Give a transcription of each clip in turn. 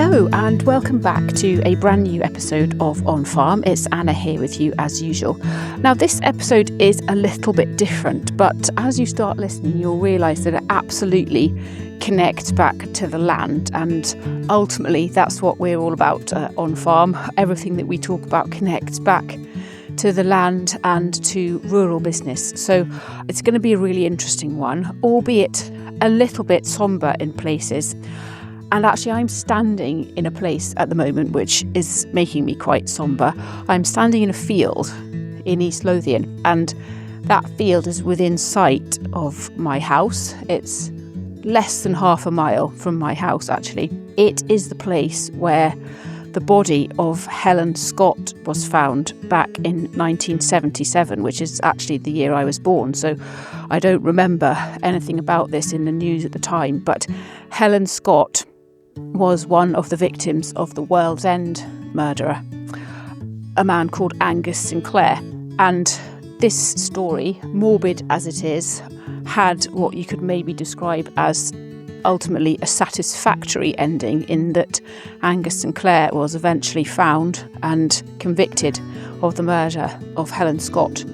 Hello and welcome back to a brand new episode of OnFARM. It's Anna here with you as usual. Now this episode is a little bit different, but as you start listening you'll realise that it absolutely connects back to the land, and ultimately that's what we're all about OnFARM. Everything that we talk about connects back to the land and to rural business. So it's going to be a really interesting one, albeit a little bit sombre in places. And actually, I'm standing in a place at the moment which is making me quite sombre. I'm standing in a field in East Lothian, and that field is within sight of my house. It's less than half a mile from my house, actually. It is the place where the body of Helen Scott was found back in 1977, which is actually the year I was born. So I don't remember anything about this in the news at the time, but Helen Scott was one of the victims of the World's End murderer, a man called Angus Sinclair. And this story, morbid as it is, had what you could maybe describe as ultimately a satisfactory ending, in that Angus Sinclair was eventually found and convicted of the murder of Helen Scott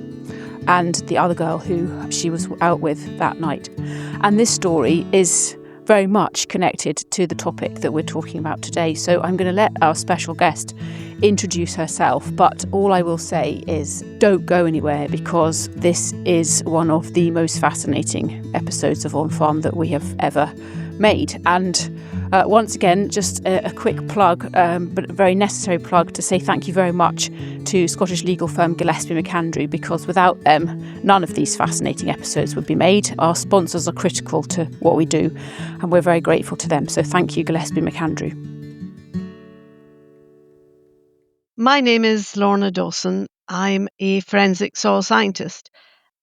and the other girl who she was out with that night. And this story is very much connected to the topic that we're talking about today. So I'm going to let our special guest introduce herself, but all I will say is don't go anywhere, because this is one of the most fascinating episodes of OnFARM that we have ever made. And once again, just a quick plug, but a very necessary plug, to say thank you very much to Scottish legal firm Gillespie McAndrew, because without them, none of these fascinating episodes would be made. Our sponsors are critical to what we do, and we're very grateful to them. So thank you, Gillespie McAndrew. My name is Lorna Dawson. I'm a forensic soil scientist,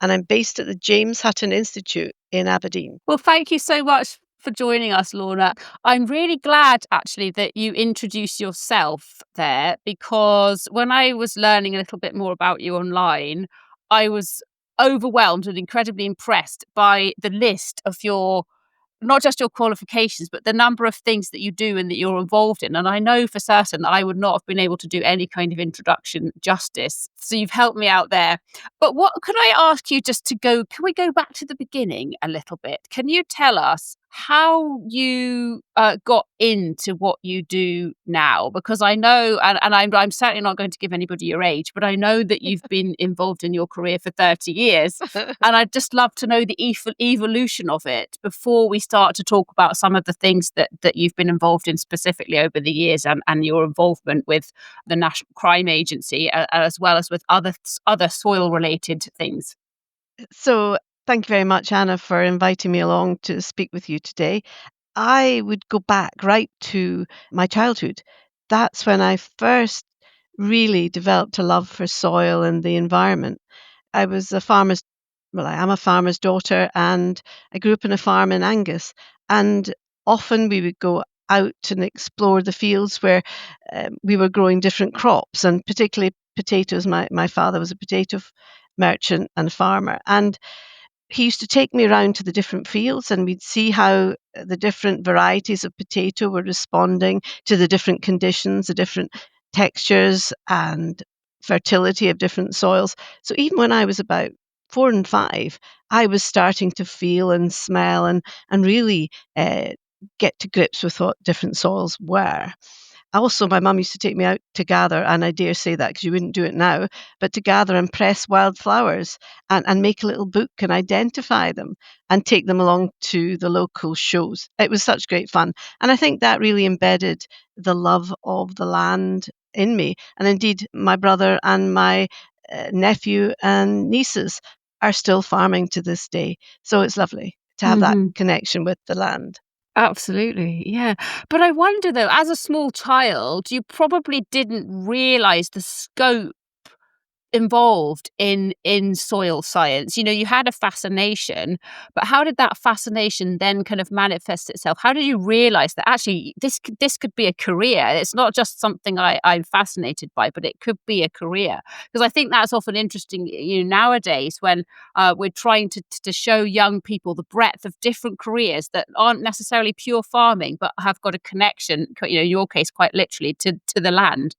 and I'm based at the James Hutton Institute in Aberdeen. Well, thank you so much for joining us, Lorna. I'm really glad, actually, that you introduced yourself there, because when I was learning a little bit more about you online, I was overwhelmed and incredibly impressed by the list of your, not just your qualifications, but the number of things that you do and that you're involved in. And I know for certain that I would not have been able to do any kind of introduction justice. So you've helped me out there. But what could I ask you, just to go, can we go back to the beginning a little bit? Can you tell us how you got into what you do now? Because I know, and I'm certainly not going to give anybody your age, but I know that you've been involved in your career for 30 years. And I'd just love to know the evolution of it before we start to talk about some of the things that you've been involved in specifically over the years, and your involvement with the National Crime Agency, as well as with other soil-related things. So, thank you very much, Anna, for inviting me along to speak with you today. I would go back right to my childhood. That's when I first really developed a love for soil and the environment. I was a farmer's, well, I am a farmer's daughter, and I grew up in a farm in Angus. And often we would go out and explore the fields where we were growing different crops, and particularly potatoes. My father was a potato merchant and farmer, and he used to take me around to the different fields, and we'd see how the different varieties of potato were responding to the different conditions, the different textures and fertility of different soils. So even when I was about 4 and 5, I was starting to feel and smell and really get to grips with what different soils were. Also, my mum used to take me out to gather, and I dare say that because you wouldn't do it now, but to gather and press wildflowers and make a little book and identify them and take them along to the local shows. It was such great fun. And I think that really embedded the love of the land in me. And indeed, my brother and my nephew and nieces are still farming to this day. So it's lovely to have that connection with the land. Absolutely, yeah. But I wonder, though, as a small child, you probably didn't realise the scope involved in soil science? You know, you had a fascination, but how did that fascination then kind of manifest itself? How did you realize that actually this could be a career? It's not just something I'm fascinated by, but it could be a career. Because I think that's often interesting, you know, nowadays when we're trying to show young people the breadth of different careers that aren't necessarily pure farming, but have got a connection, you know, in your case, quite literally to the land.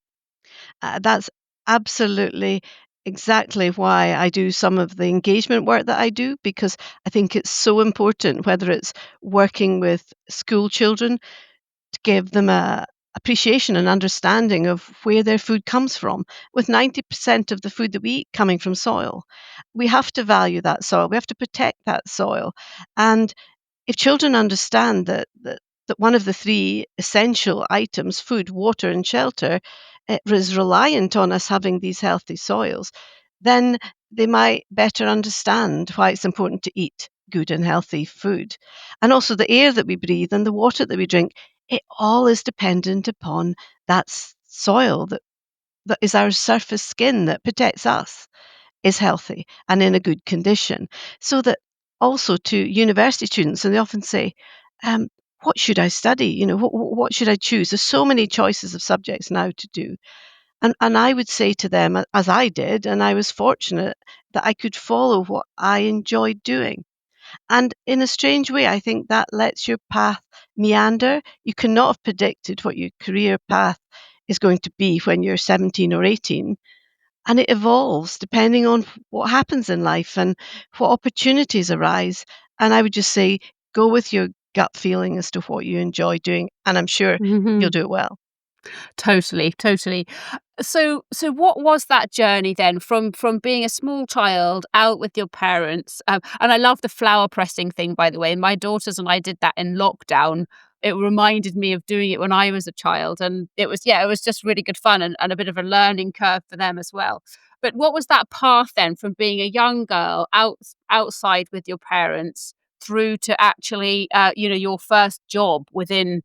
That's absolutely exactly why I do some of the engagement work that I do, because I think it's so important, whether it's working with school children to give them a appreciation and understanding of where their food comes from. With 90% of the food that we eat coming from soil, we have to value that soil. We have to protect that soil. And if children understand that one of the three essential items, food, water, and shelter, is reliant on us having these healthy soils, then they might better understand why it's important to eat good and healthy food. And also the air that we breathe and the water that we drink, it all is dependent upon that soil that is our surface skin that protects us is healthy and in a good condition. So that also to university students, and they often say, um, what should I study? You know, what should I choose? There's so many choices of subjects now to do. And I would say to them, as I did, and I was fortunate that I could follow what I enjoyed doing. And in a strange way, I think that lets your path meander. You cannot have predicted what your career path is going to be when you're 17 or 18, and it evolves depending on what happens in life and what opportunities arise. And I would just say, go with your gut feeling as to what you enjoy doing, and I'm sure you'll Mhm. do it well. Totally, totally. So what was that journey then from being a small child out with your parents? And I love the flower pressing thing, by the way. My daughters and I did that in lockdown. It reminded me of doing it when I was a child, and it was, yeah, it was just really good fun and a bit of a learning curve for them as well. But what was that path then from being a young girl outside with your parents through to actually, you know, your first job within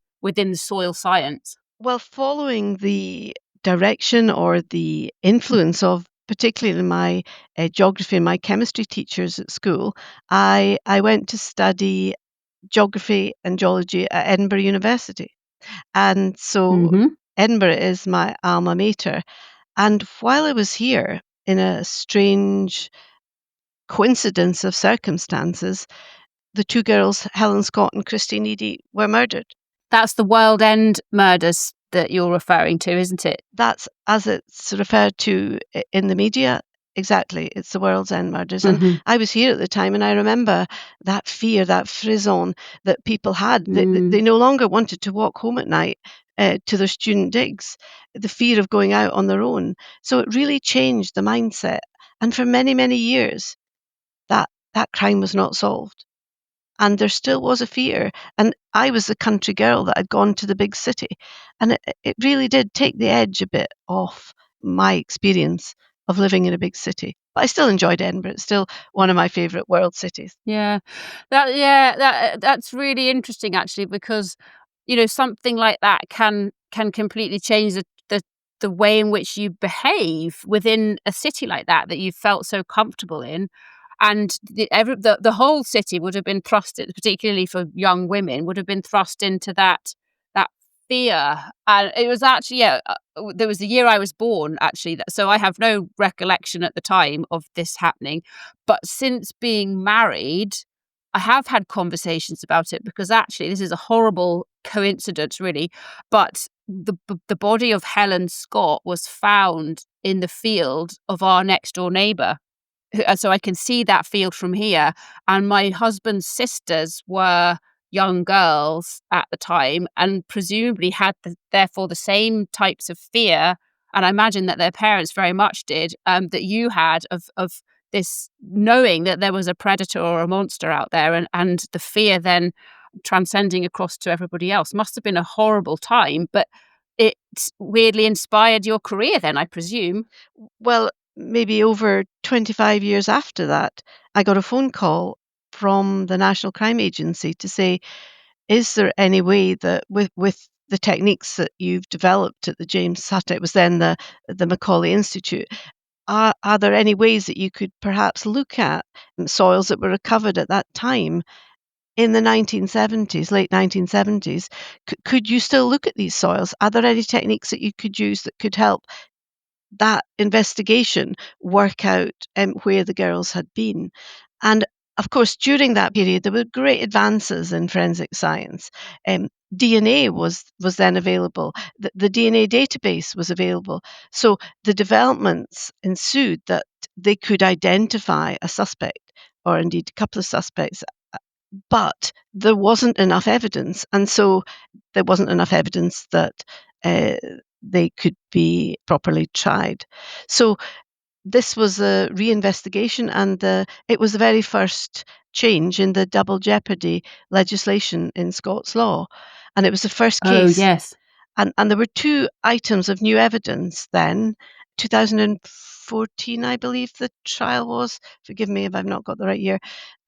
soil science? Well, following the direction or the influence of particularly my geography and my chemistry teachers at school, I went to study geography and geology at Edinburgh University. And so Hmm. Edinburgh is my alma mater. And while I was here, in a strange coincidence of circumstances, the two girls, Helen Scott and Christine Eadie, were murdered. That's the World End murders that you're referring to, isn't it? That's as it's referred to in the media. Exactly. It's the World's End Murders. And Mhm. I was here at the time, and I remember that fear, that frisson that people had. They Mm. no longer wanted to walk home at night to their student digs, the fear of going out on their own. So it really changed the mindset. And for many, many years, that crime was not solved. And there still was a fear. And I was the country girl that had gone to the big city. And it really did take the edge a bit off my experience of living in a big city. But I still enjoyed Edinburgh. It's still one of my favourite world cities. Yeah. That's really interesting actually because, you know, something like that can completely change the way in which you behave within a city like that you felt so comfortable in. And the whole city would have been thrusted, particularly for young women, would have been thrust into that fear. And it was actually, yeah, there was the year I was born, actually. So I have no recollection at the time of this happening. But since being married, I have had conversations about it because actually this is a horrible coincidence, really. But the body of Helen Scott was found in the field of our next door neighbour, so I can see that field from here. And my husband's sisters were young girls at the time and presumably had therefore the same types of fear. And I imagine that their parents very much did, that you had of this knowing that there was a predator or a monster out there, and the fear then transcending across to everybody else must have been a horrible time. But it weirdly inspired your career then, I presume. Well, maybe over 25 years after that, I got a phone call from the National Crime Agency to say, is there any way that with the techniques that you've developed at the James Hutton, it was then the Macaulay Institute, are there any ways that you could perhaps look at soils that were recovered at that time in the 1970s, late 1970s? Could you still look at these soils? Are there any techniques that you could use that could help that investigation work out where the girls had been? And of course, during that period, there were great advances in forensic science. DNA was then available. The DNA database was available. So the developments ensued that they could identify a suspect, or indeed a couple of suspects, but there wasn't enough evidence. And so there wasn't enough evidence that uh, they could be properly tried. So this was a reinvestigation, and it was the very first change in the double jeopardy legislation in Scots law. And it was the first Oh, case. yes. And there were two items of new evidence then. 2014, I believe the trial was. Forgive me if I've not got the right year.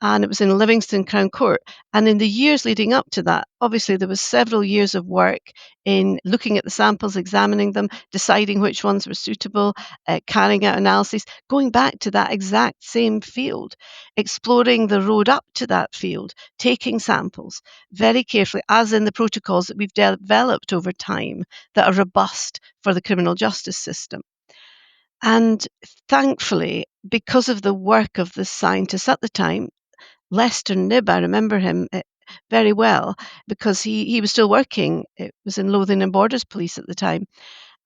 And it was in Livingston Crown Court. And in the years leading up to that, obviously there was several years of work in looking at the samples, examining them, deciding which ones were suitable, carrying out analyses, going back to that exact same field, exploring the road up to that field, taking samples very carefully, as in the protocols that we've developed over time that are robust for the criminal justice system. And thankfully, because of the work of the scientists at the time, Lester Knibb, I remember him very well because he was still working. It was in Lothian and Borders Police at the time.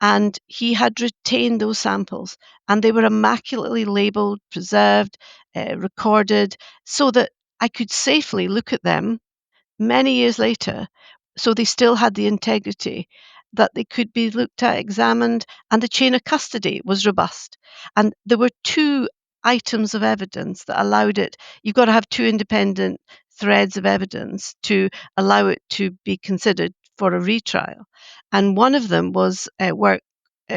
And he had retained those samples, and they were immaculately labelled, preserved, recorded, so that I could safely look at them many years later. So they still had the integrity that they could be looked at, examined, and the chain of custody was robust. And there were two items of evidence that allowed it. You've got to have two independent threads of evidence to allow it to be considered for a retrial. And one of them was work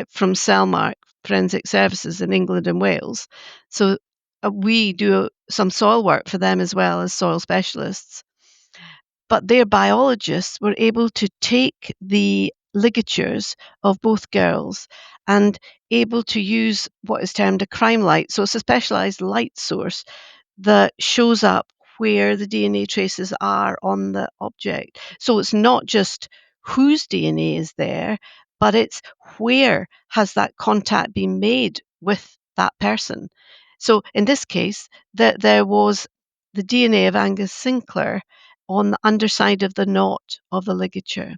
from Cellmark Forensic Services in England and Wales. So we do some soil work for them as well as soil specialists, but their biologists were able to take the ligatures of both girls and able to use what is termed a crime light. So it's a specialized light source that shows up where the DNA traces are on the object. So it's not just whose DNA is there, but it's where has that contact been made with that person. So in this case, there was the DNA of Angus Sinclair on the underside of the knot of the ligature.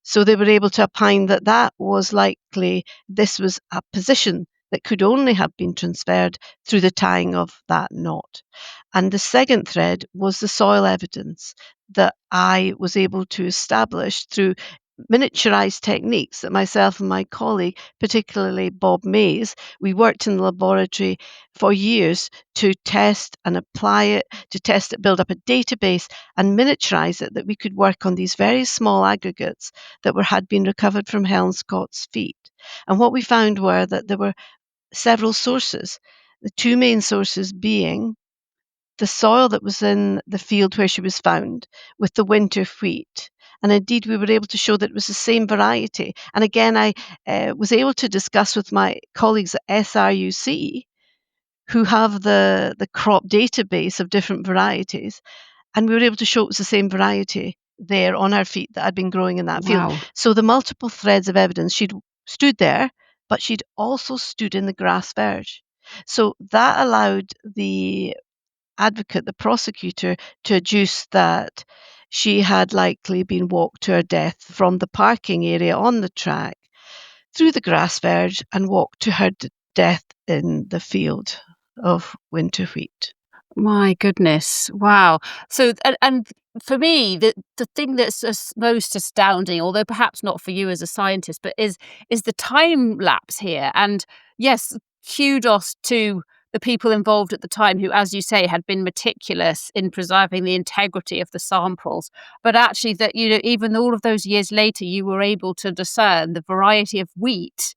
So they were able to opine that that was likely, this was a position that could only have been transferred through the tying of that knot. And the second thread was the soil evidence that I was able to establish through miniaturized techniques that myself and my colleague, particularly Bob Mays, we worked in the laboratory for years to test and apply it, to test it, build up a database and miniaturize it, that we could work on these very small aggregates that had been recovered from Helen Scott's feet. And what we found were that there were several sources, the two main sources being the soil that was in the field where she was found with the winter wheat. And indeed, we were able to show that it was the same variety. And again, I was able to discuss with my colleagues at SRUC, who have the crop database of different varieties, and we were able to show it was the same variety there on her feet that had been growing in that Wow. field. So the multiple threads of evidence, she'd stood there, but she'd also stood in the grass verge. So that allowed the advocate, the prosecutor, to adduce that she had likely been walked to her death from the parking area on the track through the grass verge and walked to her death in the field of winter wheat. My goodness. Wow. So, and for me, the thing that's most astounding, although perhaps not for you as a scientist, but is the time lapse here. And yes, kudos to the people involved at the time who, as you say, had been meticulous in preserving the integrity of the samples. But actually that, even all of those years later, you were able to discern the variety of wheat.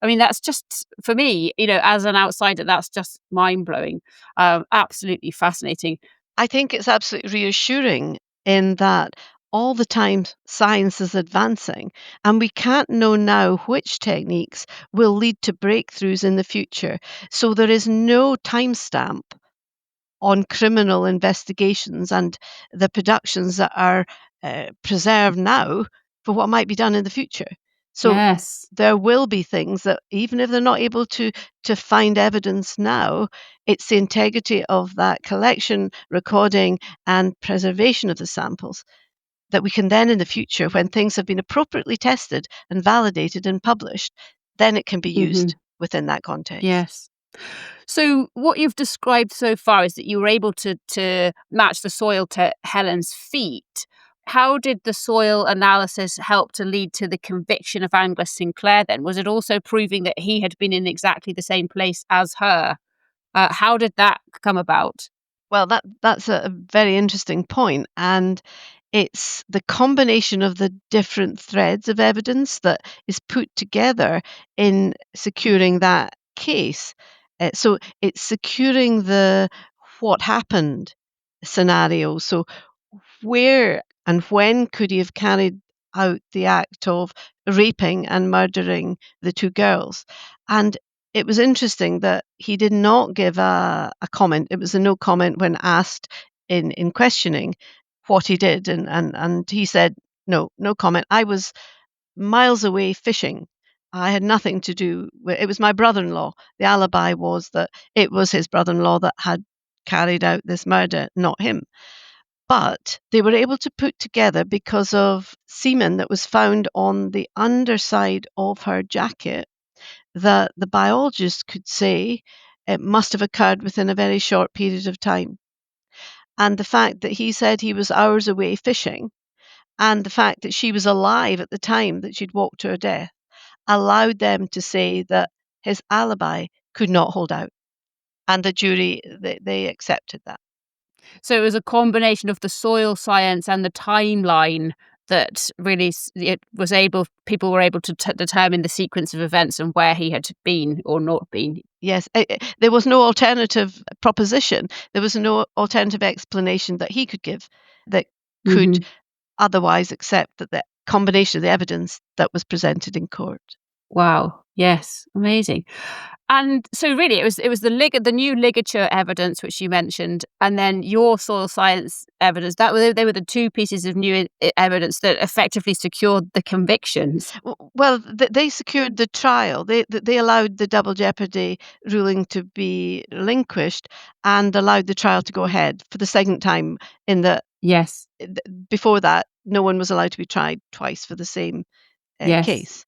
I mean, that's just, for me, as an outsider, that's just mind blowing. Absolutely fascinating. I think it's absolutely reassuring in that all the time science is advancing, and we can't know now which techniques will lead to breakthroughs in the future. So there is no timestamp on criminal investigations and the productions that are preserved now for what might be done in the future. So Yes. there will be things that, even if they're not able to find evidence now, it's the integrity of that collection, recording, and preservation of the samples that we can then, in the future, when things have been appropriately tested and validated and published, then it can be Hmm. used within that context. Yes. So what you've described so far is that you were able to match the soil to Helen's feet. How did the soil analysis help to lead to the conviction of Angus Sinclair then? Was it also proving that he had been in exactly the same place as her? How did that come about? Well, that's a very interesting point, and it's the combination of the different threads of evidence that is put together in securing that case. So it's securing the what happened scenario. So where and when could he have carried out the act of raping and murdering the two girls? And it was interesting that he did not give a comment. It was a no comment when asked in questioning what he did. And he said, no, no comment. I was miles away fishing. I had nothing to do with it. Was my brother in law. The alibi was that it was his brother in law that had carried out this murder, not him. But they were able to put together, because of semen that was found on the underside of her jacket, that the biologist could say it must have occurred within a very short period of time. And the fact that he said he was hours away fishing, and the fact that she was alive at the time that she'd walked to her death, allowed them to say that his alibi could not hold out. And the jury, they accepted that. So it was a combination of the soil science and the timeline that really it was able people were able to determine the sequence of events and where he had been or not been. Yes, there was no alternative proposition. There was no alternative explanation that he could give that could Hmm. otherwise accept that the combination of the evidence that was presented in court. Wow. Yes. Amazing. And so really it was the new ligature evidence which you mentioned, and then your soil science evidence. They were the two pieces of new evidence that effectively secured the convictions. Well, they secured the trial. They allowed the double jeopardy ruling to be relinquished and allowed the trial to go ahead for the second time. In the Yes. before that, no one was allowed to be tried twice for the same Yes. case.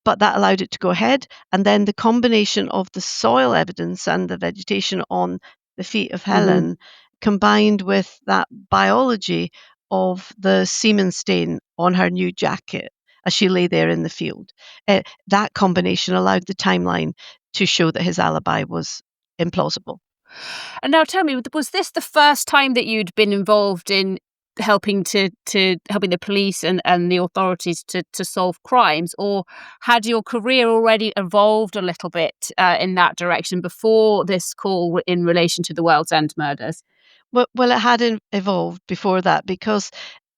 But that allowed it to go ahead. And then the combination of the soil evidence and the vegetation on the feet of Hmm. Helen, combined with that biology of the semen stain on her new jacket as she lay there in the field, that combination allowed the timeline to show that his alibi was implausible. And now tell me, was this the first time that you'd been involved in helping the police and the authorities to solve crimes, or had your career already evolved a little bit in that direction before this call in relation to the World's End murders? Well, it had evolved before that, because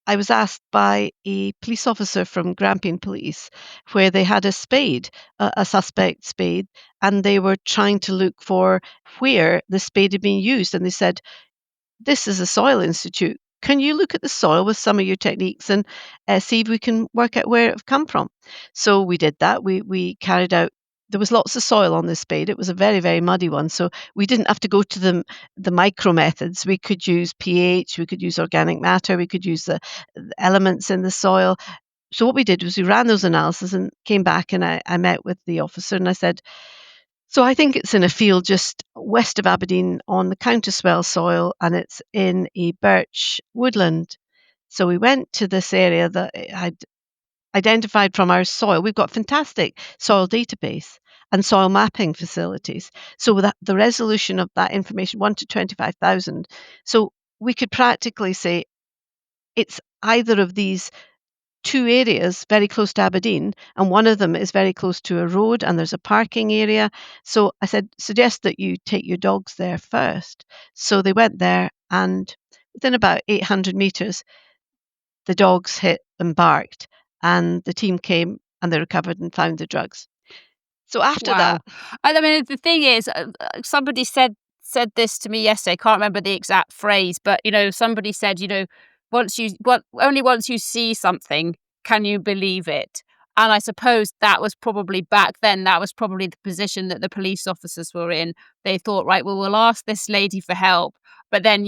I was asked by a police officer from Grampian Police, where they had a spade, a suspect spade, and they were trying to look for where the spade had been used. And they said, "This is a soil institute. Can you look at the soil with some of your techniques and see if we can work out where it come from?" So we did that. We carried out. There was lots of soil on this spade. It was a very, very muddy one, so we didn't have to go to the micro methods. We could use pH, we could use organic matter, we could use the elements in the soil. So what we did was we ran those analyses and came back, and I met with the officer and I said, so I think it's in a field just west of Aberdeen on the counterswell soil, and it's in a birch woodland. So we went to this area that I'd identified from our soil. We've got fantastic soil database and soil mapping facilities. So with the resolution of that information, 1 to 25,000. So we could practically say it's either of these two areas very close to Aberdeen, and one of them is very close to a road and there's a parking area. So I said, suggest that you take your dogs there first. So they went there, and within about 800 metres, the dogs hit and barked, and the team came and they recovered and found the drugs. So after that, Wow. I mean, the thing is, somebody said this to me yesterday. I can't remember the exact phrase, but somebody said, only once you see something can you believe it. And I suppose that was probably back then. That was probably the position that the police officers were in. They thought, right, well, we'll ask this lady for help. But then,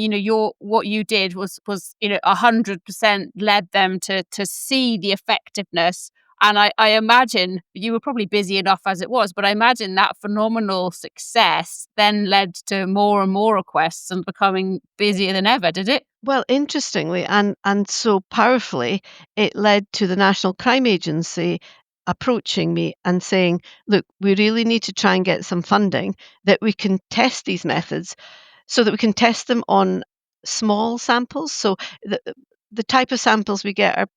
what you did was 100% led them to see the effectiveness. And I imagine you were probably busy enough as it was, but I imagine that phenomenal success then led to more and more requests and becoming busier than ever, did it? well, interestingly and so powerfully, it led to the National Crime Agency approaching me and saying, "Look, we really need to try and get some funding that we can test these methods so that we can test them on small samples." So the type of samples we get are,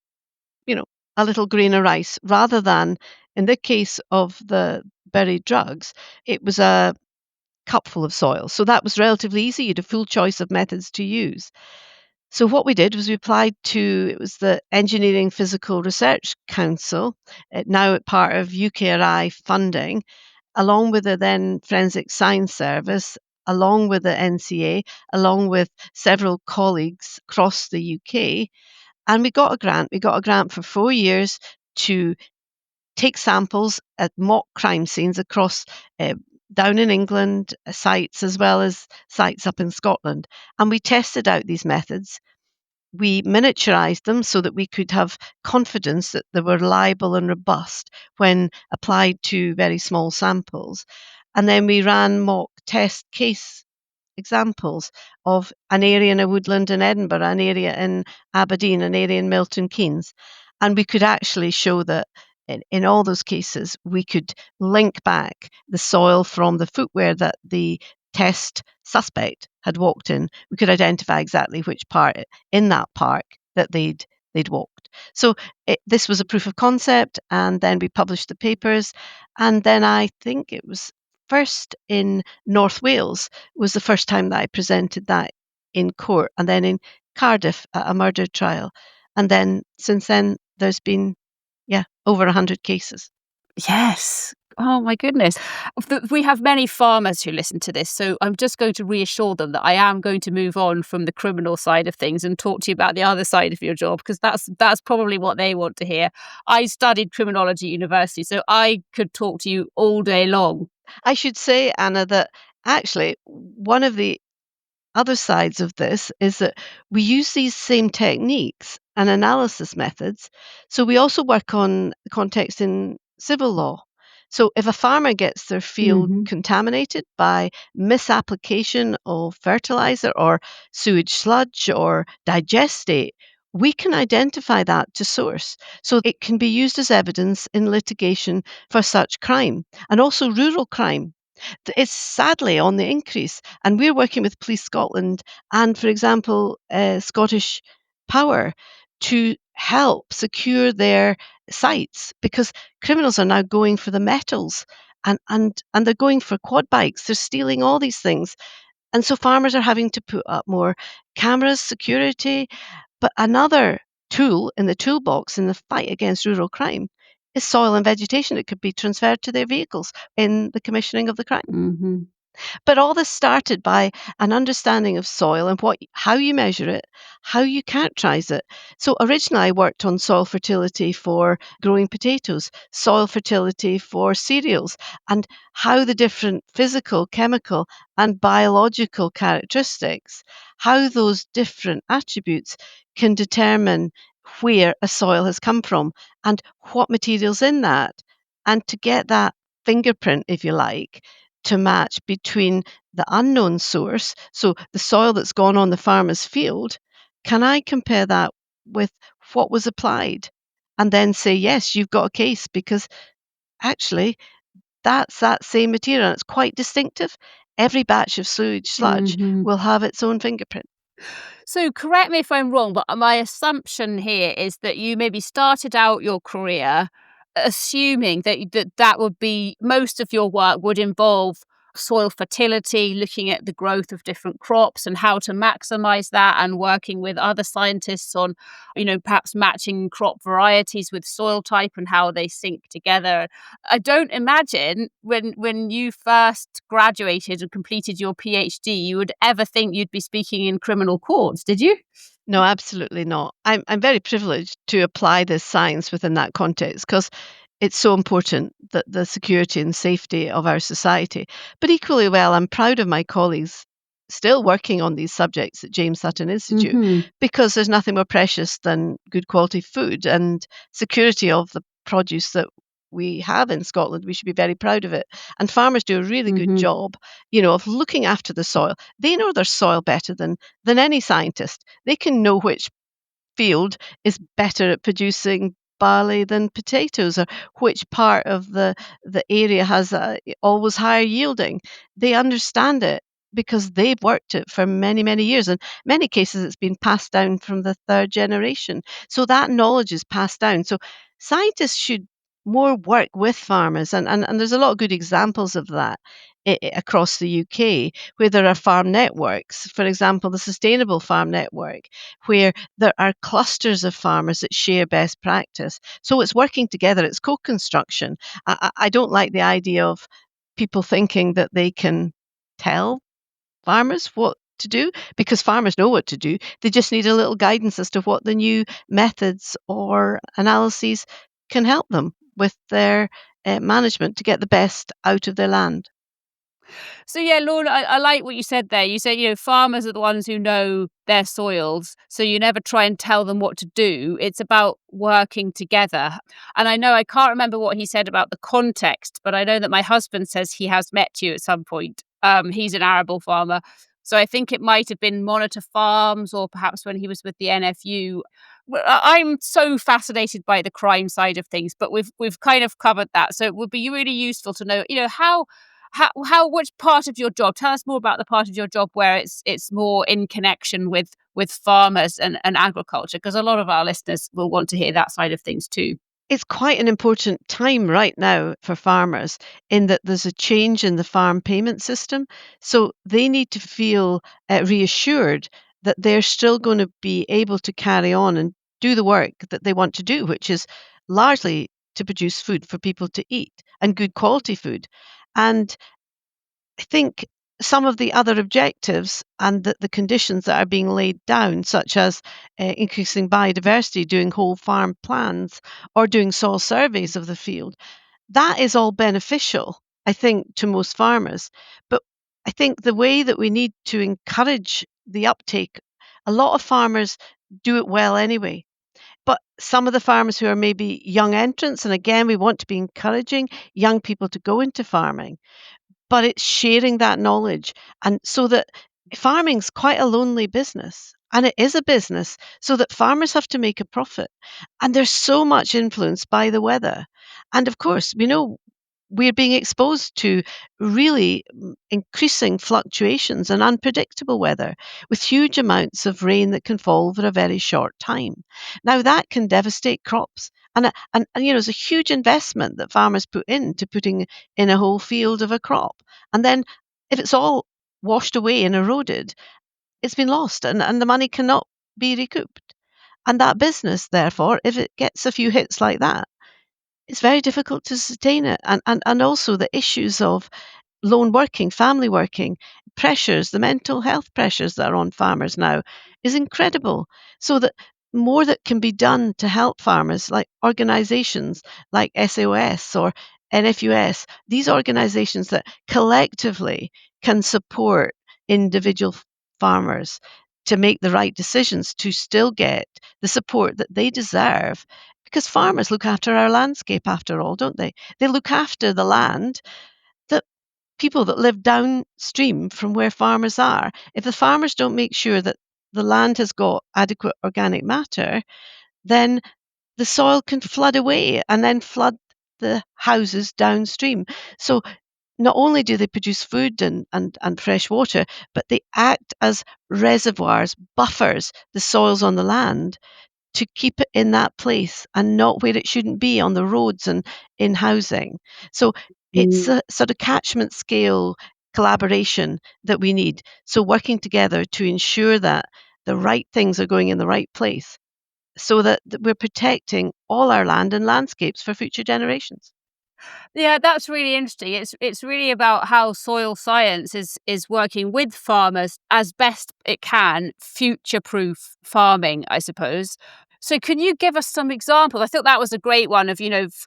you know, a little grain of rice rather than, in the case of the buried drugs, it was a cupful of soil. So that was relatively easy. You had a full choice of methods to use. So what we did was we applied to, it was the Engineering Physical Research Council, now part of UKRI funding, along with the then Forensic Science Service, along with the NCA, along with several colleagues across the UK. And we got a grant. We got a grant for 4 years to take samples at mock crime scenes across down in England, sites as well as sites up in Scotland. And we tested out these methods. We miniaturized them so that we could have confidence that they were reliable and robust when applied to very small samples. And then we ran mock test case examples of an area in a woodland in Edinburgh, an area in Aberdeen, an area in Milton Keynes. And we could actually show that in all those cases, we could link back the soil from the footwear that the test suspect had walked in. We could identify exactly which part in that park that they'd walked. So this was a proof of concept, and then we published the papers. And then I think it was first in North Wales was the first time that I presented that in court, and then in Cardiff at a murder trial. And then since then, there's been, yeah, over 100 cases. Yes. Oh my goodness. We have many farmers who listen to this, so I'm just going to reassure them that I am going to move on from the criminal side of things and talk to you about the other side of your job, because that's probably what they want to hear. I studied criminology at university, so I could talk to you all day long. I should say, Anna, that actually one of the other sides of this is that we use these same techniques and analysis methods. So we also work on context in civil law. So if a farmer gets their field Hmm. contaminated by misapplication of fertilizer or sewage sludge or digestate, we can identify that to source. So it can be used as evidence in litigation for such crime and also rural crime. It's sadly on the increase, and we're working with Police Scotland and, for example, Scottish Power to help secure their sites because criminals are now going for the metals and they're going for quad bikes. They're stealing all these things. And so farmers are having to put up more cameras, security. But another tool in the toolbox in the fight against rural crime is soil and vegetation that could be transferred to their vehicles in the commissioning of the crime. Hmm. But all this started by an understanding of soil and how you measure it, how you characterize it. So originally I worked on soil fertility for growing potatoes, soil fertility for cereals, and how the different physical, chemical, and biological characteristics, how those different attributes can determine where a soil has come from and what materials in that. And to get that fingerprint, if you like, to match between the unknown source, so the soil that's gone on the farmer's field, can I compare that with what was applied? And then say, yes, you've got a case because actually that's that same material and it's quite distinctive. Every batch of sewage sludge Hmm. will have its own fingerprint. So correct me if I'm wrong, but my assumption here is that you maybe started out your career assuming that would be most of your work would involve soil fertility, looking at the growth of different crops and how to maximize that, and working with other scientists on, perhaps matching crop varieties with soil type and how they sync together. I don't imagine when you first graduated and completed your PhD, you would ever think you'd be speaking in criminal courts, did you? No, absolutely not. I'm very privileged to apply this science within that context because it's so important that the security and safety of our society. But equally well, I'm proud of my colleagues still working on these subjects at James Hutton Institute Hmm. because there's nothing more precious than good quality food and security of the produce that we have in Scotland. We should be very proud of it. And farmers do a really good Hmm. job, of looking after the soil. They know their soil better than any scientist. They can know which field is better at producing barley than potatoes, or which part of the area has always higher yielding. They understand it because they've worked it for many, many years. In many cases, it's been passed down from the third generation. So that knowledge is passed down. So scientists should more work with farmers, and there's a lot of good examples of that across the UK, where there are farm networks. For example, the Sustainable Farm Network, where there are clusters of farmers that share best practice. So it's working together, it's co construction. I don't like the idea of people thinking that they can tell farmers what to do, because farmers know what to do. They just need a little guidance as to what the new methods or analyses can help them with their management to get the best out of their land. So yeah, Lorna, I like what you said there. You said, farmers are the ones who know their soils, so you never try and tell them what to do. It's about working together. And I know I can't remember what he said about the context, but I know that my husband says he has met you at some point. He's an arable farmer. So I think it might have been Monitor Farms, or perhaps when he was with the NFU. Well, I'm so fascinated by the crime side of things, but we've kind of covered that. So it would be really useful to know, how which part of your job, tell us more about the part of your job where it's more in connection with farmers and agriculture, because a lot of our listeners will want to hear that side of things too. It's quite an important time right now for farmers, in that there's a change in the farm payment system. So they need to feel reassured that they're still going to be able to carry on and do the work that they want to do, which is largely to produce food for people to eat, and good quality food. And I think some of the other objectives and the conditions that are being laid down, such as increasing biodiversity, doing whole farm plans, or doing soil surveys of the field, that is all beneficial, I think, to most farmers. But I think the way that we need to encourage the uptake, a lot of farmers do it well anyway. But some of the farmers who are maybe young entrants, and again, we want to be encouraging young people to go into farming, but it's sharing that knowledge, and so that farming's quite a lonely business, and it is a business, so that farmers have to make a profit, and there's so much influence by the weather. And of course, we know we're being exposed to really increasing fluctuations and unpredictable weather, with huge amounts of rain that can fall over a very short time. Now, that can devastate crops. And it's a huge investment that farmers put into putting in a whole field of a crop. And then if it's all washed away and eroded, it's been lost, and the money cannot be recouped. And that business, therefore, if it gets a few hits like that, it's very difficult to sustain it. And also the issues of lone working, family working, pressures, the mental health pressures that are on farmers now is incredible. So that more that can be done to help farmers, like organisations like SOS or NFUS, these organisations that collectively can support individual farmers to make the right decisions, to still get the support that they deserve. Because farmers look after our landscape, after all, don't they? They look after the land that people that live downstream from where farmers are. If the farmers don't make sure that the land has got adequate organic matter, then the soil can flood away and then flood the houses downstream. So not only do they produce food and fresh water, but they act as reservoirs, buffers the soils on the land to keep it in that place and not where it shouldn't be on the roads and in housing. So it's Mm. a sort of catchment scale collaboration that we need. So working together to ensure that the right things are going in the right place so that we're protecting all our land and landscapes for future generations. Yeah, that's really interesting. It's really about how soil science is working with farmers as best it can, future-proof farming, I suppose. So can you give us some examples? I thought that was a great one of,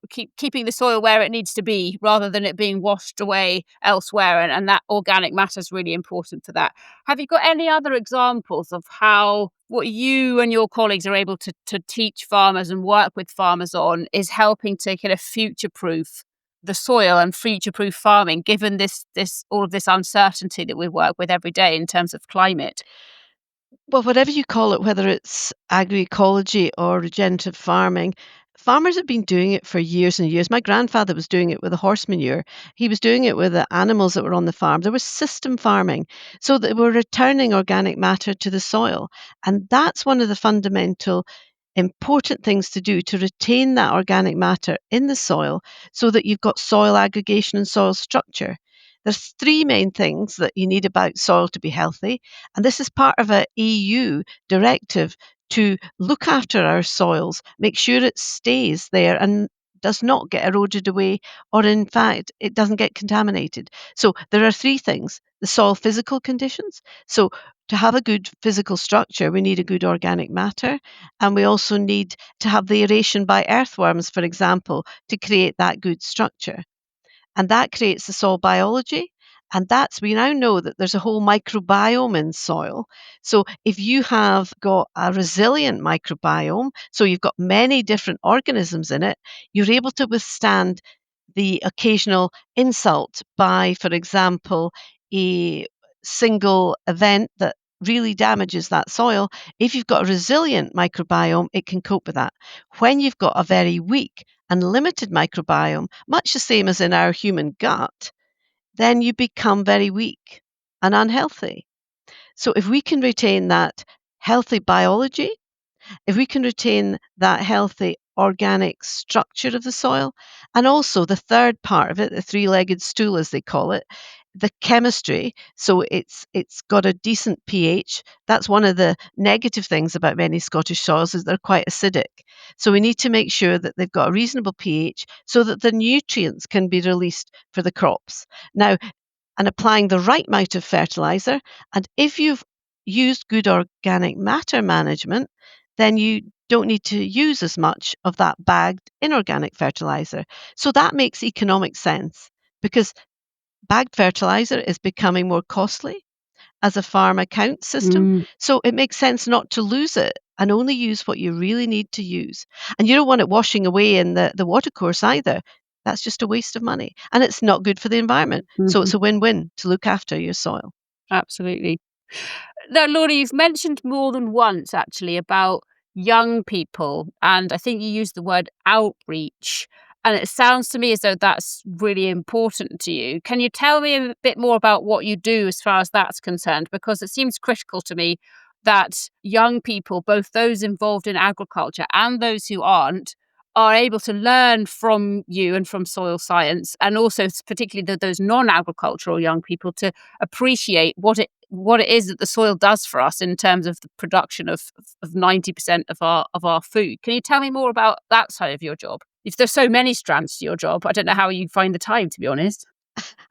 keeping the soil where it needs to be rather than it being washed away elsewhere, and that organic matter is really important for that. Have you got any other examples of how what you and your colleagues are able to teach farmers and work with farmers on is helping to kind of future-proof the soil and future-proof farming, given this all of this uncertainty that we work with every day in terms of climate? Well, whatever you call it, whether it's agroecology or regenerative farming, farmers have been doing it for years and years. My grandfather was doing it with the horse manure. He was doing it with the animals that were on the farm. There was system farming, so that we're returning organic matter to the soil. And that's one of the fundamental important things to do to retain that organic matter in the soil so that you've got soil aggregation and soil structure. There's three main things that you need about soil to be healthy, and this is part of a EU directive to look after our soils, make sure it stays there and does not get eroded away, or in fact, it doesn't get contaminated. So there are three things: the soil physical conditions. So to have a good physical structure, we need a good organic matter, and we also need to have the aeration by earthworms, for example, to create that good structure, and that creates the soil biology. And that's, we now know that there's a whole microbiome in soil. So if you have got a resilient microbiome, so you've got many different organisms in it, you're able to withstand the occasional insult by, for example, a single event that really damages that soil. If you've got a resilient microbiome, it can cope with that. When you've got a very weak and limited microbiome, much the same as in our human gut, then you become very weak and unhealthy. So if we can retain that healthy biology, if we can retain that healthy organic structure of the soil, and also the third part of it, the three-legged stool as they call it, the chemistry, so it's got a decent pH. That's one of the negative things about many Scottish soils, is they're quite acidic. So we need to make sure that they've got a reasonable pH so that the nutrients can be released for the crops. Now, and applying the right amount of fertilizer. And if you've used good organic matter management, then you don't need to use as much of that bagged inorganic fertilizer. So that makes economic sense, because bagged fertilizer is becoming more costly as a farm account system. Mm. So it makes sense not to lose it and only use what you really need to use. And you don't want it washing away in the watercourse either. That's just a waste of money. And it's not good for the environment. So Mhm. it's a win-win to look after your soil. Absolutely. Now, Laura, you've mentioned more than once actually about young people, and I think you used the word outreach. And it sounds to me as though that's really important to you. Can you tell me a bit more about what you do as far as that's concerned? Because it seems critical to me that young people, both those involved in agriculture and those who aren't, are able to learn from you and from soil science, and also particularly those non-agricultural young people to appreciate what it is that the soil does for us in terms of the production of 90% of our food. Can you tell me more about that side of your job? If there's so many strands to your job, I don't know how you find the time, to be honest.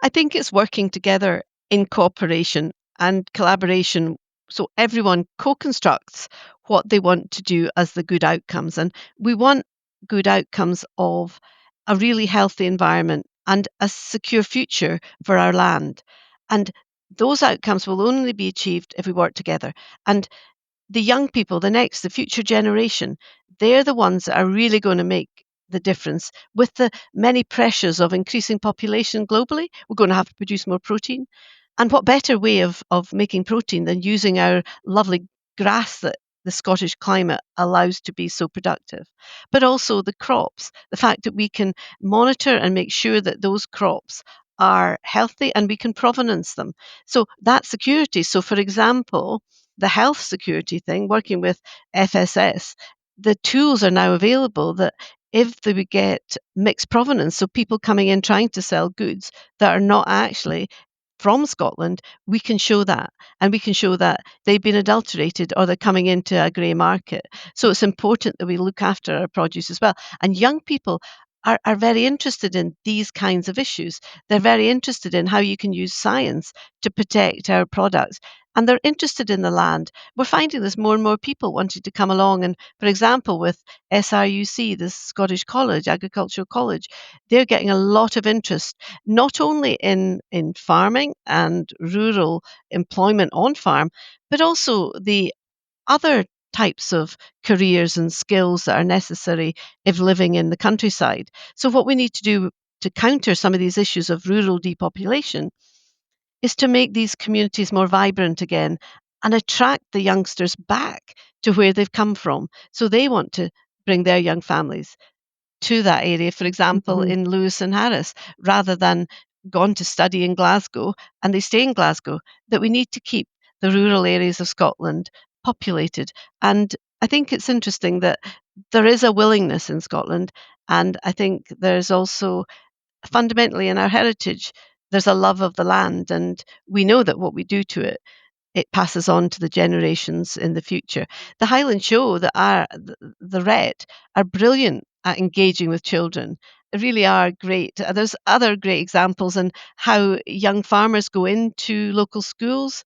I think it's working together in cooperation and collaboration, so everyone co-constructs what they want to do as the good outcomes. And we want good outcomes of a really healthy environment and a secure future for our land. And those outcomes will only be achieved if we work together. And the young people, the future generation, they're the ones that are really going to make the difference. With the many pressures of increasing population globally, we're going to have to produce more protein. And what better way of making protein than using our lovely grass that the Scottish climate allows to be so productive? But also the crops, the fact that we can monitor and make sure that those crops are healthy and we can provenance them. So that security. So, for example, the health security thing, working with FSS, the tools are now available that if they would get mixed provenance, so people coming in trying to sell goods that are not actually from Scotland, we can show that. And we can show that they've been adulterated or they're coming into a grey market. So it's important that we look after our produce as well. And young people are very interested in these kinds of issues. They're very interested in how you can use science to protect our products. And they're interested in the land. We're finding there's more and more people wanting to come along. And for example, with SRUC, the Scottish College, Agricultural College, they're getting a lot of interest, not only in farming and rural employment on farm, but also the other types of careers and skills that are necessary if living in the countryside. So, what we need to do to counter some of these issues of rural depopulation is to make these communities more vibrant again and attract the youngsters back to where they've come from. So, they want to bring their young families to that area, for example, Mhm. in Lewis and Harris, rather than gone to study in Glasgow and they stay in Glasgow, that we need to keep the rural areas of Scotland populated. And I think it's interesting that there is a willingness in Scotland, and I think there's also fundamentally in our heritage, there's a love of the land, and we know that what we do to it it passes on to the generations in the future. The Highland Show, the Ret, are brilliant at engaging with children. They really are great. There's other great examples in how young farmers go into local schools.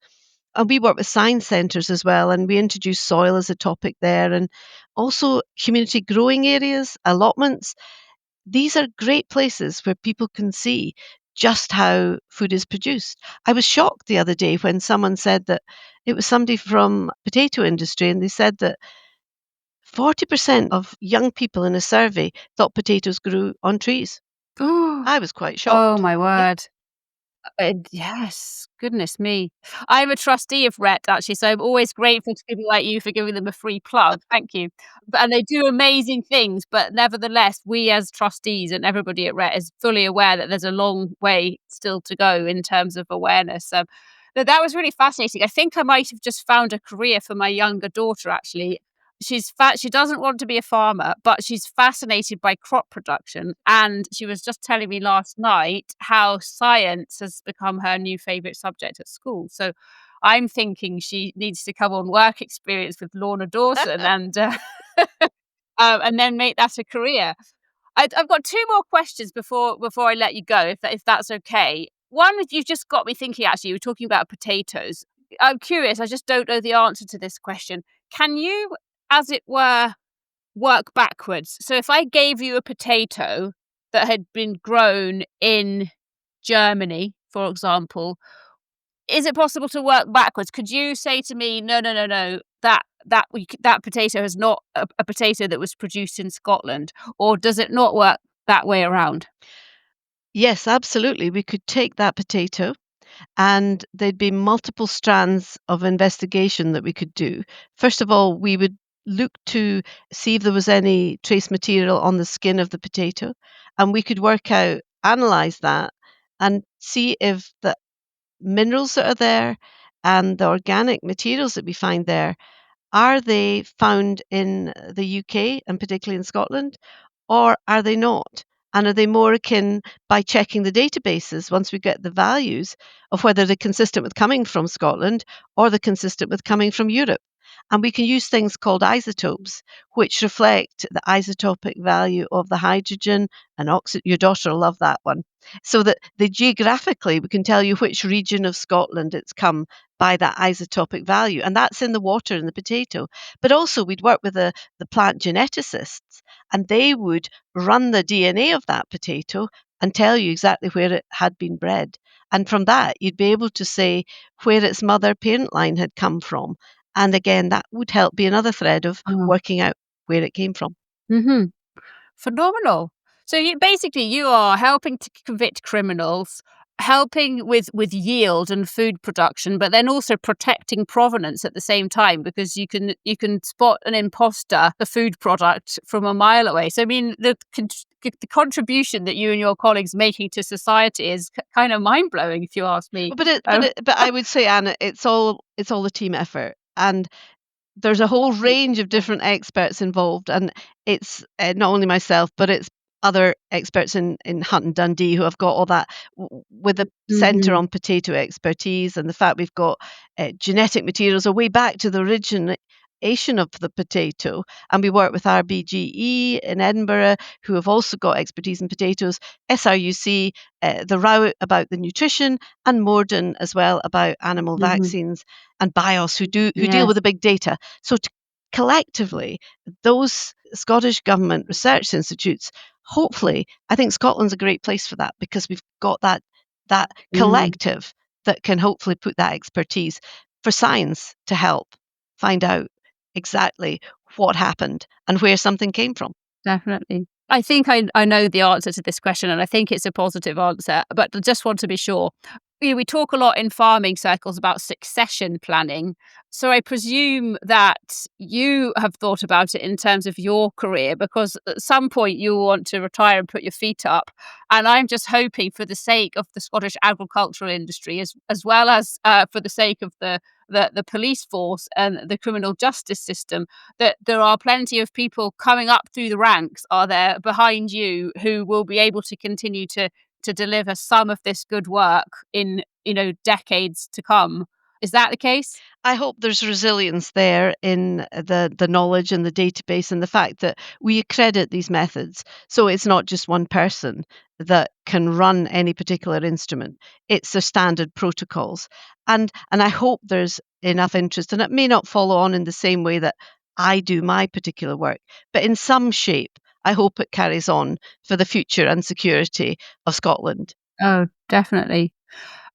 And we work with science centres as well, and we introduce soil as a topic there, and also community growing areas, allotments. These are great places where people can see just how food is produced. I was shocked the other day when someone said that it was somebody from potato industry, and they said that 40% of young people in a survey thought potatoes grew on trees. I was quite Oh shocked. my Yeah. word. Yes, goodness me. I'm a trustee of RET actually, so I'm always grateful to people like you for giving them a free plug. Thank you. And they do amazing things, but nevertheless, we as trustees and everybody at RET is fully aware that there's a long way still to go in terms of awareness. But that was really fascinating. I think I might have just found a career for my younger daughter actually. She doesn't want to be a farmer, but she's fascinated by crop production. And she was just telling me last night how science has become her new favorite subject at school. So I'm thinking she needs to come on work experience with Lorna Dawson and then make that a career. I've got two more questions before I let you go, if that's okay. One, you've just got me thinking. Actually, you were talking about potatoes. I'm curious. I just don't know the answer to this question. Can you, as it were, work backwards? So, if I gave you a potato that had been grown in Germany, for example, is it possible to work backwards? Could you say to me, no, no, no, no, that potato is not a potato that was produced in Scotland, or does it not work that way around? Yes, absolutely. We could take that potato and there'd be multiple strands of investigation that we could do. First of all, we would look to see if there was any trace material on the skin of the potato, and we could work out, analyze that, and see if the minerals that are there and the organic materials that we find there are they found in the UK and particularly in Scotland, or are they not? And are they more akin by checking the databases once we get the values of whether they're consistent with coming from Scotland or they're consistent with coming from Europe? And we can use things called isotopes, which reflect the isotopic value of the hydrogen and oxygen. Your daughter will love that one. So that geographically we can tell you which region of Scotland it's come by that isotopic value. And that's in the water in the potato. But also we'd work with the plant geneticists, and they would run the DNA of that potato and tell you exactly where it had been bred. And from that, you'd be able to say where its mother parent line had come from. And again, that would help be another thread of Oh. working out where it came from. Hmm. Phenomenal. So you are helping to convict criminals, helping with yield and food production, but then also protecting provenance at the same time, because you can spot an imposter, a food product from a mile away. So I mean, the contribution that you and your colleagues making to society is kind of mind blowing, if you ask me. But I would say, Anna, it's all a team effort, and there's a whole range of different experts involved, and it's not only myself, but it's other experts in Hunt and Dundee who have got all that with the Centre on Potato Expertise, and the fact we've got genetic materials are way back to the origination of the potato. And we work with RBGE in Edinburgh, who have also got expertise in potatoes, SRUC, the Row about the nutrition, and Morden as well about animal vaccines, and BIOS, who deal with the big data. So collectively, those Scottish Government research institutes, hopefully, I think Scotland's a great place for that, because we've got that collective that can hopefully put that expertise for science to help find out exactly what happened and where something came from. Definitely. I think I know the answer to this question, and I think it's a positive answer, but I just want to be sure. We talk a lot in farming circles about succession planning. So I presume that you have thought about it in terms of your career, because at some point you want to retire and put your feet up. And I'm just hoping, for the sake of the Scottish agricultural industry, as well as for the sake of the police force and the criminal justice system, that there are plenty of people coming up through the ranks, are there, behind you, who will be able to continue to deliver some of this good work in, decades to come. Is that the case? I hope there's resilience there in the knowledge and the database, and the fact that we accredit these methods. So it's not just one person that can run any particular instrument. It's the standard protocols. And I hope there's enough interest, and it may not follow on in the same way that I do my particular work, but in some shape, I hope it carries on for the future and security of Scotland. Oh, definitely.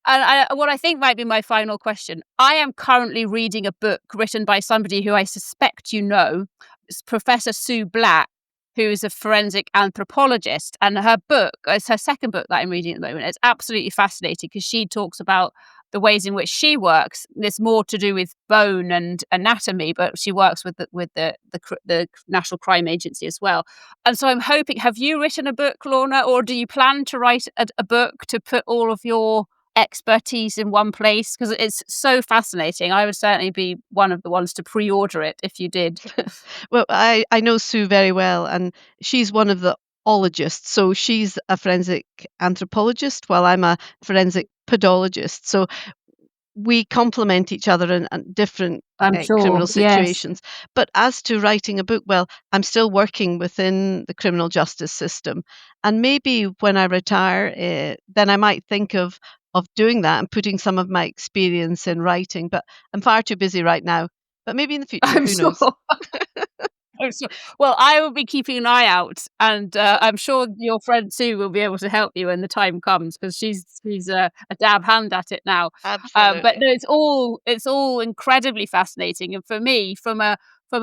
And what I think might be my final question, I am currently reading a book written by somebody who I suspect you know. It's Professor Sue Black, who is a forensic anthropologist. And her book, it's her second book that I'm reading at the moment. It's absolutely fascinating, because she talks about the ways in which she works. There's more to do with bone and anatomy, but she works with the National Crime Agency as well. And so I'm hoping, have you written a book, Lorna, or do you plan to write a book to put all of your expertise in one place? Because it's so fascinating. I would certainly be one of the ones to pre-order it if you did. Well, I know Sue very well, and she's one of the ologists. So she's a forensic anthropologist, while I'm a forensic podologist. So we complement each other in different I'm sure. criminal Yes. situations. But as to writing a book, well, I'm still working within the criminal justice system, and maybe when I retire, then I might think of doing that and putting some of my experience in writing. But I'm far too busy right now. But maybe in the future, I'm who sure. knows? Well, I will be keeping an eye out, and I'm sure your friend Sue will be able to help you when the time comes, because she's a dab hand at it now. Absolutely. But no, it's all incredibly fascinating, and for me, from a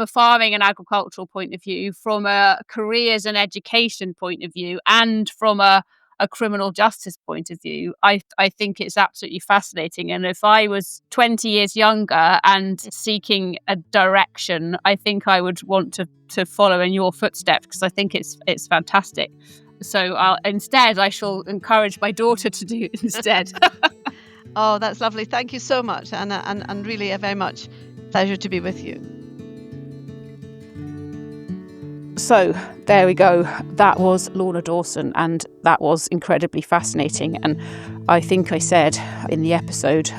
farming and agricultural point of view, from a careers and education point of view, and from a criminal justice point of view, I think it's absolutely fascinating. And if I was 20 years younger and seeking a direction, I think I would want to follow in your footsteps, because I think it's fantastic. So I shall encourage my daughter to do it instead. Oh, that's lovely. Thank you so much, Anna, and really a very much pleasure to be with you. So there we go. That was Lorna Dawson, and that was incredibly fascinating. And I think I said in the episode,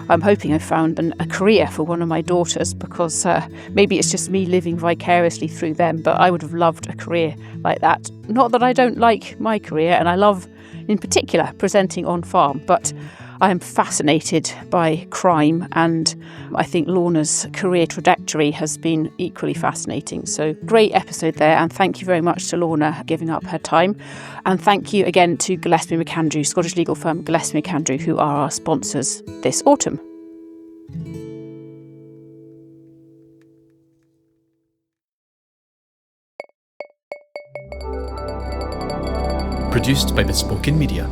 I'm hoping I found a career for one of my daughters, because maybe it's just me living vicariously through them, but I would have loved a career like that. Not that I don't like my career, and I love, in particular, presenting OnFARM, but I am fascinated by crime, and I think Lorna's career trajectory has been equally fascinating. So great episode there, and thank you very much to Lorna giving up her time. And thank you again to Gillespie McAndrew, Scottish legal firm Gillespie McAndrew, who are our sponsors this autumn. Produced by Bespoken Media.